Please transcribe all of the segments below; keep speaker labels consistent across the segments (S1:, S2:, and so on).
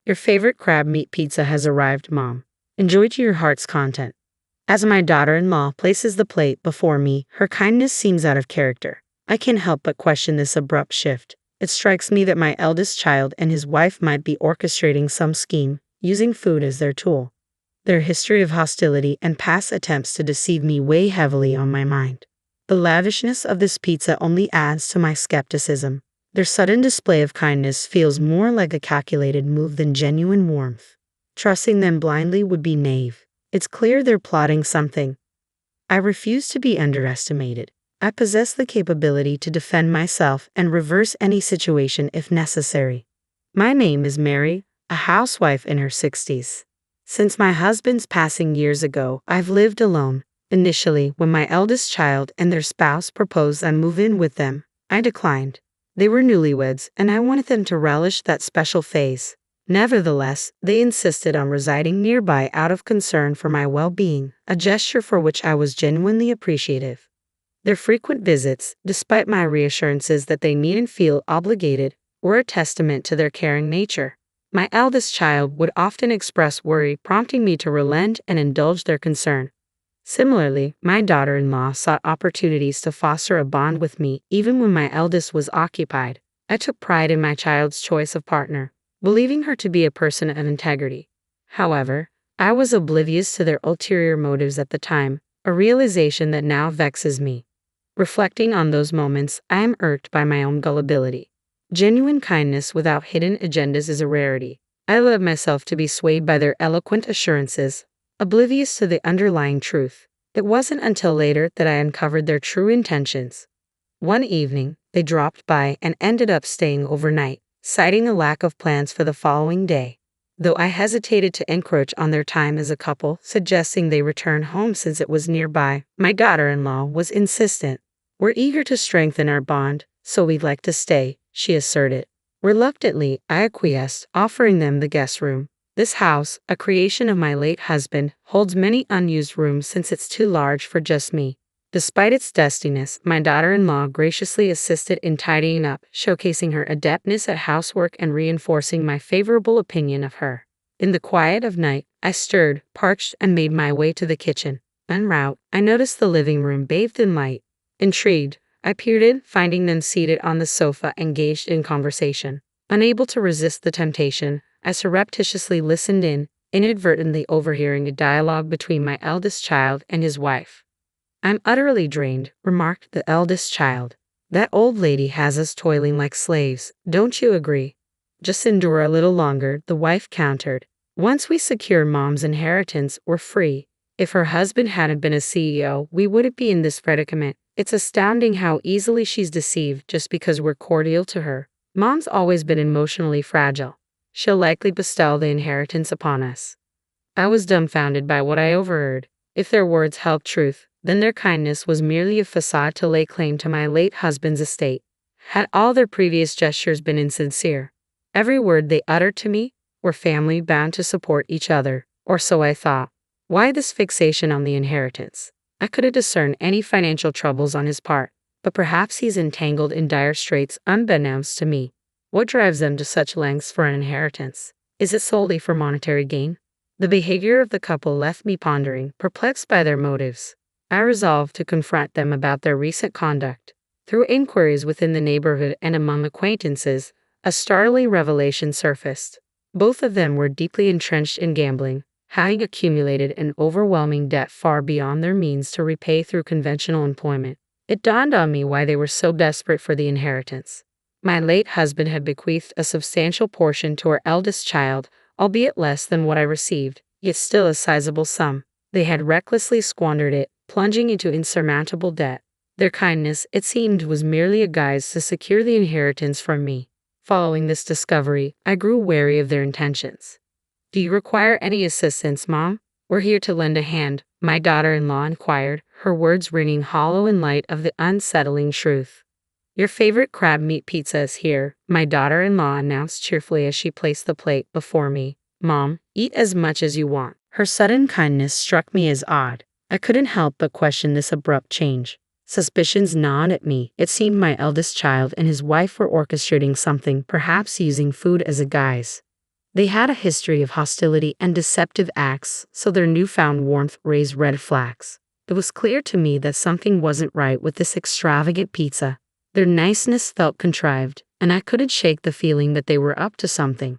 S1: Your favorite crab meat pizza has arrived, Mom. Enjoy to your heart's content. As my daughter-in-law places the plate before me, her kindness seems out of character. I can't help but question this abrupt shift. It strikes me that my eldest child and his wife might be orchestrating some scheme, using food as their tool. Their history of hostility and past attempts to deceive me weigh heavily on my mind. The lavishness of this pizza only adds to my skepticism. Their sudden display of kindness feels more like a calculated move than genuine warmth. Trusting them blindly would be naive. It's clear they're plotting something. I refuse to be underestimated. I possess the capability to defend myself and reverse any situation if necessary. My name is Mary, a housewife in her 60s. Since my husband's passing years ago, I've lived alone. Initially, when my eldest child and their spouse proposed I move in with them, I declined. They were newlyweds, and I wanted them to relish that special phase. Nevertheless, they insisted on residing nearby out of concern for my well-being, a gesture for which I was genuinely appreciative. Their frequent visits, despite my reassurances that they needn't feel obligated, were a testament to their caring nature. My eldest child would often express worry, prompting me to relent and indulge their concern. Similarly, my daughter-in-law sought opportunities to foster a bond with me even when my eldest was occupied. I took pride in my child's choice of partner, believing her to be a person of integrity. However, I was oblivious to their ulterior motives at the time, a realization that now vexes me. Reflecting on those moments, I am irked by my own gullibility. Genuine kindness without hidden agendas is a rarity. I allowed myself to be swayed by their eloquent assurances, oblivious to the underlying truth. It wasn't until later that I uncovered their true intentions. One evening, they dropped by and ended up staying overnight, citing a lack of plans for the following day. Though I hesitated to encroach on their time as a couple, suggesting they return home since it was nearby, my daughter-in-law was insistent. "We're eager to strengthen our bond, so we'd like to stay," she asserted. Reluctantly, I acquiesced, offering them the guest room. This house, a creation of my late husband, holds many unused rooms since it's too large for just me. Despite its dustiness, my daughter-in-law graciously assisted in tidying up, showcasing her adeptness at housework and reinforcing my favorable opinion of her. In the quiet of night, I stirred, parched, and made my way to the kitchen. En route, I noticed the living room bathed in light. Intrigued, I peered in, finding them seated on the sofa engaged in conversation. Unable to resist the temptation, I surreptitiously listened in, inadvertently overhearing a dialogue between my eldest child and his wife. "I'm utterly drained," remarked the eldest child. "That old lady has us toiling like slaves, don't you agree?" "Just endure a little longer," the wife countered. "Once we secure Mom's inheritance, we're free. If her husband hadn't been a CEO, we wouldn't be in this predicament. It's astounding how easily she's deceived just because we're cordial to her. Mom's always been emotionally fragile. She'll likely bestow the inheritance upon us." I was dumbfounded by what I overheard. If their words held truth, then their kindness was merely a facade to lay claim to my late husband's estate. Had all their previous gestures been insincere? Every word they uttered to me were family bound to support each other, or so I thought. Why this fixation on the inheritance? I couldn't discern any financial troubles on his part, but perhaps he's entangled in dire straits unbeknownst to me. What drives them to such lengths for an inheritance? Is it solely for monetary gain? The behavior of the couple left me pondering, perplexed by their motives. I resolved to confront them about their recent conduct. Through inquiries within the neighborhood and among acquaintances, a startling revelation surfaced. Both of them were deeply entrenched in gambling, having accumulated an overwhelming debt far beyond their means to repay through conventional employment. It dawned on me why they were so desperate for the inheritance. My late husband had bequeathed a substantial portion to our eldest child, albeit less than what I received, yet still a sizable sum. They had recklessly squandered it, plunging into insurmountable debt. Their kindness, it seemed, was merely a guise to secure the inheritance from me. Following this discovery, I grew wary of their intentions. "Do you require any assistance, Mom? We're here to lend a hand," my daughter-in-law inquired, her words ringing hollow in light of the unsettling truth. "Your favorite crab meat pizza is here," my daughter-in-law announced cheerfully as she placed the plate before me. "Mom, eat as much as you want." Her sudden kindness struck me as odd. I couldn't help but question this abrupt change. Suspicions gnawed at me. It seemed my eldest child and his wife were orchestrating something, perhaps using food as a guise. They had a history of hostility and deceptive acts, so their newfound warmth raised red flags. It was clear to me that something wasn't right with this extravagant pizza. Their niceness felt contrived, and I couldn't shake the feeling that they were up to something.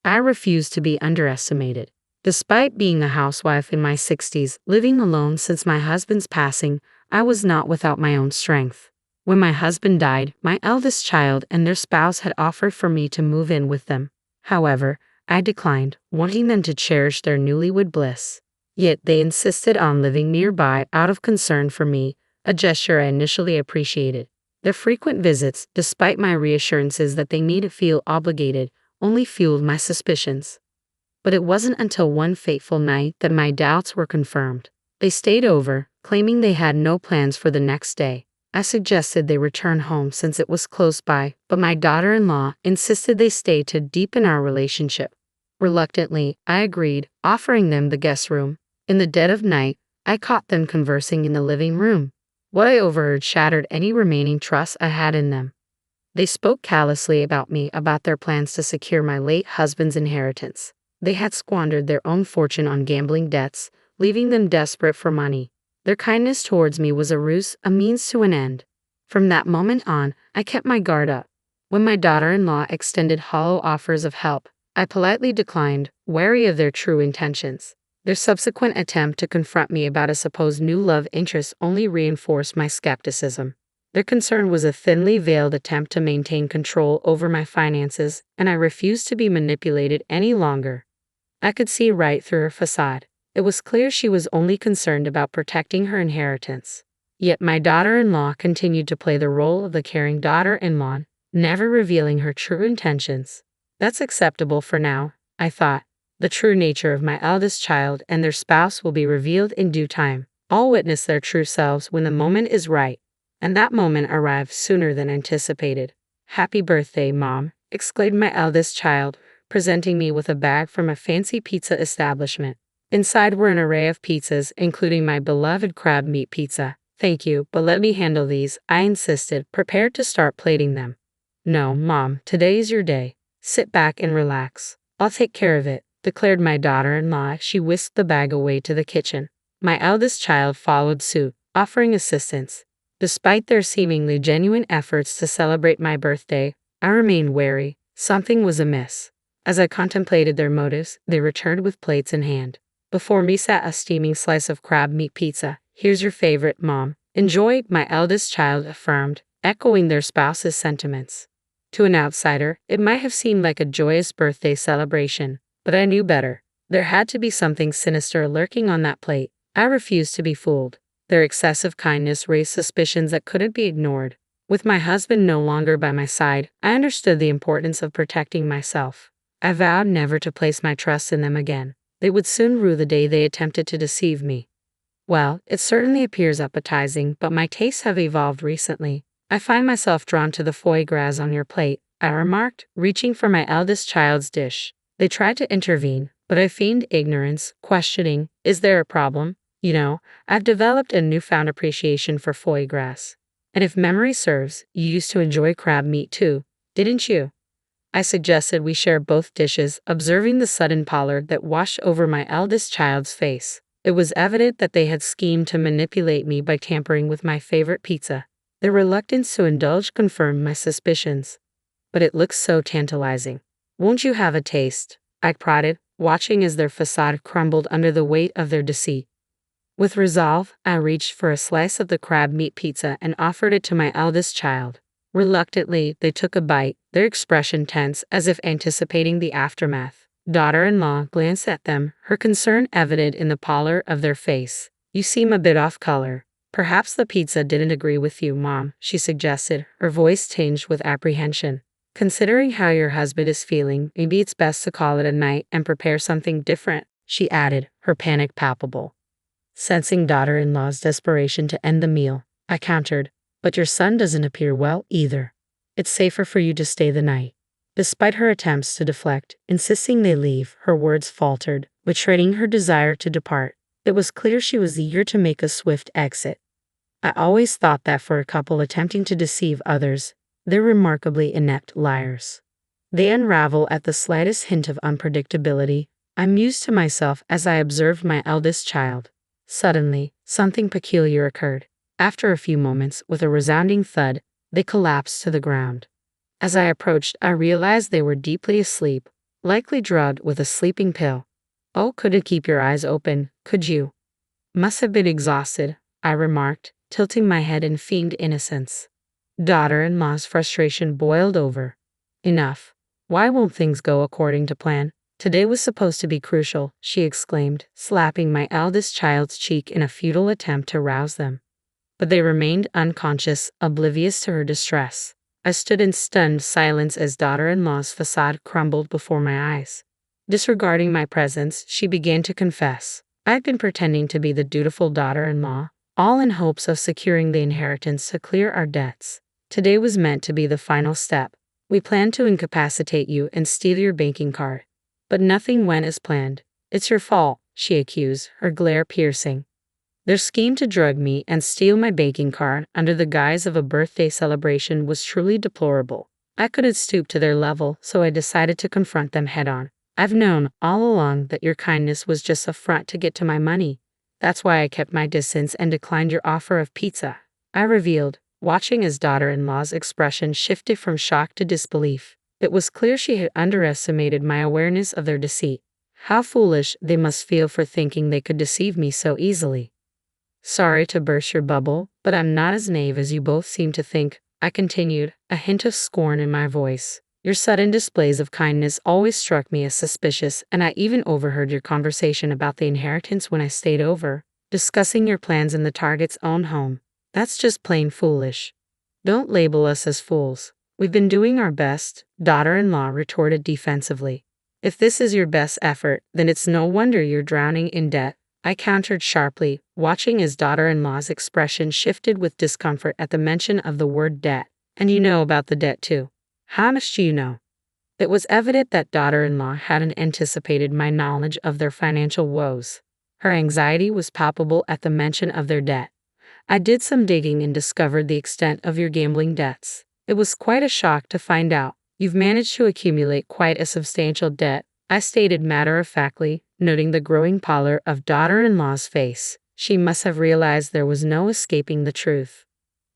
S1: I refused to be underestimated. Despite being a housewife in my 60s, living alone since my husband's passing, I was not without my own strength. When my husband died, my eldest child and their spouse had offered for me to move in with them. However, I declined, wanting them to cherish their newlywed bliss. Yet they insisted on living nearby out of concern for me, a gesture I initially appreciated. Their frequent visits, despite my reassurances that they needed to feel obligated, only fueled my suspicions. But it wasn't until one fateful night that my doubts were confirmed. They stayed over, claiming they had no plans for the next day. I suggested they return home since it was close by, but my daughter-in-law insisted they stay to deepen our relationship. Reluctantly, I agreed, offering them the guest room. In the dead of night, I caught them conversing in the living room. What I overheard shattered any remaining trust I had in them. They spoke callously about me, about their plans to secure my late husband's inheritance. They had squandered their own fortune on gambling debts, leaving them desperate for money. Their kindness towards me was a ruse, a means to an end. From that moment on, I kept my guard up. When my daughter-in-law extended hollow offers of help, I politely declined, wary of their true intentions. Their subsequent attempt to confront me about a supposed new love interest only reinforced my skepticism. Their concern was a thinly veiled attempt to maintain control over my finances, and I refused to be manipulated any longer. I could see right through her facade. It was clear she was only concerned about protecting her inheritance. Yet my daughter-in-law continued to play the role of the caring daughter-in-law, never revealing her true intentions. That's acceptable for now, I thought. The true nature of my eldest child and their spouse will be revealed in due time. All witness their true selves when the moment is right. And that moment arrived sooner than anticipated. "Happy birthday, Mom," exclaimed my eldest child, presenting me with a bag from a fancy pizza establishment. Inside were an array of pizzas, including my beloved crab meat pizza. "Thank you, but let me handle these," I insisted, prepared to start plating them. "No, Mom, today's your day. Sit back and relax. I'll take care of it," declared my daughter-in-law. She whisked the bag away to the kitchen. My eldest child followed suit, offering assistance. Despite their seemingly genuine efforts to celebrate my birthday, I remained wary. Something was amiss. As I contemplated their motives, they returned with plates in hand. Before me sat a steaming slice of crab meat pizza. "Here's your favorite, Mom. Enjoy," my eldest child affirmed, echoing their spouse's sentiments. To an outsider, it might have seemed like a joyous birthday celebration, but I knew better. There had to be something sinister lurking on that plate. I refused to be fooled. Their excessive kindness raised suspicions that couldn't be ignored. With my husband no longer by my side, I understood the importance of protecting myself. I vowed never to place my trust in them again. They would soon rue the day they attempted to deceive me. "Well, it certainly appears appetizing, but my tastes have evolved recently. I find myself drawn to the foie gras on your plate," I remarked, reaching for my eldest child's dish. They tried to intervene, but I feigned ignorance, questioning, "Is there a problem? You know, I've developed a newfound appreciation for foie gras. And if memory serves, you used to enjoy crab meat too, didn't you?" I suggested we share both dishes, observing the sudden pallor that washed over my eldest child's face. It was evident that they had schemed to manipulate me by tampering with my favorite pizza. Their reluctance to indulge confirmed my suspicions. "But it looks so tantalizing. Won't you have a taste?" I prodded, watching as their facade crumbled under the weight of their deceit. With resolve, I reached for a slice of the crab meat pizza and offered it to my eldest child. Reluctantly, they took a bite, their expression tense as if anticipating the aftermath. Daughter-in-law glanced at them, her concern evident in the pallor of their face. "You seem a bit off color. Perhaps the pizza didn't agree with you, Mom," she suggested, her voice tinged with apprehension. "Considering how your husband is feeling, maybe it's best to call it a night and prepare something different," she added, her panic palpable. Sensing daughter-in-law's desperation to end the meal, I countered, "But your son doesn't appear well either. It's safer for you to stay the night." Despite her attempts to deflect, insisting they leave, her words faltered, betraying her desire to depart. It was clear she was eager to make a swift exit. I always thought that for a couple attempting to deceive others, they're remarkably inept liars. They unravel at the slightest hint of unpredictability. I mused to myself as I observed my eldest child. Suddenly, something peculiar occurred. After a few moments, with a resounding thud, they collapsed to the ground. As I approached, I realized they were deeply asleep, likely drugged with a sleeping pill. Oh, couldn't keep your eyes open, could you? Must have been exhausted, I remarked, tilting my head in feigned innocence. Daughter-in-law's frustration boiled over. Enough. Why won't things go according to plan? Today was supposed to be crucial, she exclaimed, slapping my eldest child's cheek in a futile attempt to rouse them. But they remained unconscious, oblivious to her distress. I stood in stunned silence as daughter-in-law's facade crumbled before my eyes. Disregarding my presence, she began to confess. I had been pretending to be the dutiful daughter-in-law, all in hopes of securing the inheritance to clear our debts. Today was meant to be the final step. We planned to incapacitate you and steal your banking card. But nothing went as planned. It's your fault, she accused, her glare piercing. Their scheme to drug me and steal my banking card under the guise of a birthday celebration was truly deplorable. I couldn't stoop to their level, so I decided to confront them head-on. I've known all along that your kindness was just a front to get to my money. That's why I kept my distance and declined your offer of pizza, I revealed, watching as daughter-in-law's expression shifted from shock to disbelief. It was clear she had underestimated my awareness of their deceit. How foolish they must feel for thinking they could deceive me so easily. Sorry to burst your bubble, but I'm not as naive as you both seem to think, I continued, a hint of scorn in my voice. Your sudden displays of kindness always struck me as suspicious, and I even overheard your conversation about the inheritance when I stayed over, discussing your plans in the target's own home. That's just plain foolish. Don't label us as fools. We've been doing our best, daughter-in-law retorted defensively. If this is your best effort, then it's no wonder you're drowning in debt, I countered sharply, watching as daughter-in-law's expression shifted with discomfort at the mention of the word debt. And you know about the debt too. How much do you know? It was evident that daughter-in-law hadn't anticipated my knowledge of their financial woes. Her anxiety was palpable at the mention of their debt. I did some digging and discovered the extent of your gambling debts. It was quite a shock to find out. You've managed to accumulate quite a substantial debt, I stated matter-of-factly, noting the growing pallor of daughter-in-law's face. She must have realized there was no escaping the truth.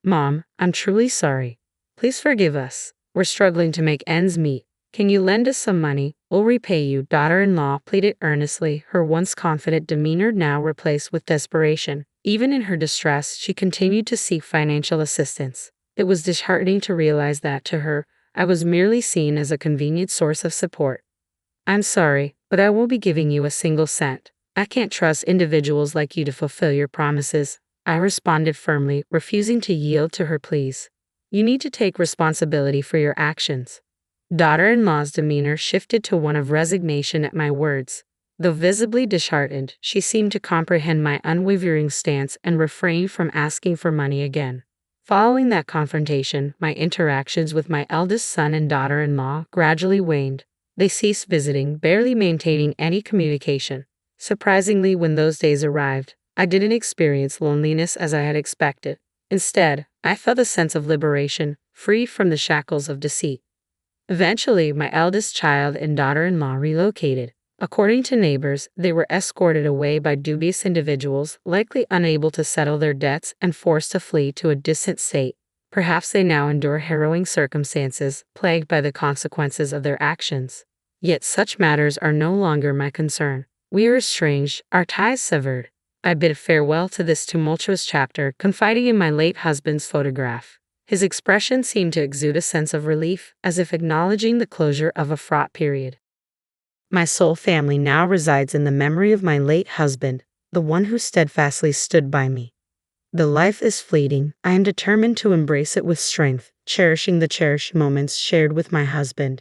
S1: Mom, I'm truly sorry. Please forgive us. We're struggling to make ends meet. Can you lend us some money? We'll repay you, daughter-in-law pleaded earnestly, her once confident demeanor now replaced with desperation. Even in her distress, she continued to seek financial assistance. It was disheartening to realize that, to her, I was merely seen as a convenient source of support. I'm sorry, but I won't be giving you a single cent. I can't trust individuals like you to fulfill your promises, I responded firmly, refusing to yield to her pleas. You need to take responsibility for your actions. Daughter-in-law's demeanor shifted to one of resignation at my words. Though visibly disheartened, she seemed to comprehend my unwavering stance and refrained from asking for money again. Following that confrontation, my interactions with my eldest son and daughter-in-law gradually waned. They ceased visiting, barely maintaining any communication. Surprisingly, when those days arrived, I didn't experience loneliness as I had expected. Instead, I felt a sense of liberation, free from the shackles of deceit. Eventually, my eldest child and daughter-in-law relocated. According to neighbors, they were escorted away by dubious individuals, likely unable to settle their debts and forced to flee to a distant state. Perhaps they now endure harrowing circumstances, plagued by the consequences of their actions. Yet such matters are no longer my concern. We are estranged, our ties severed. I bid farewell to this tumultuous chapter, confiding in my late husband's photograph. His expression seemed to exude a sense of relief, as if acknowledging the closure of a fraught period. My sole family now resides in the memory of my late husband, the one who steadfastly stood by me. The life is fleeting. I am determined to embrace it with strength, cherishing the cherished moments shared with my husband.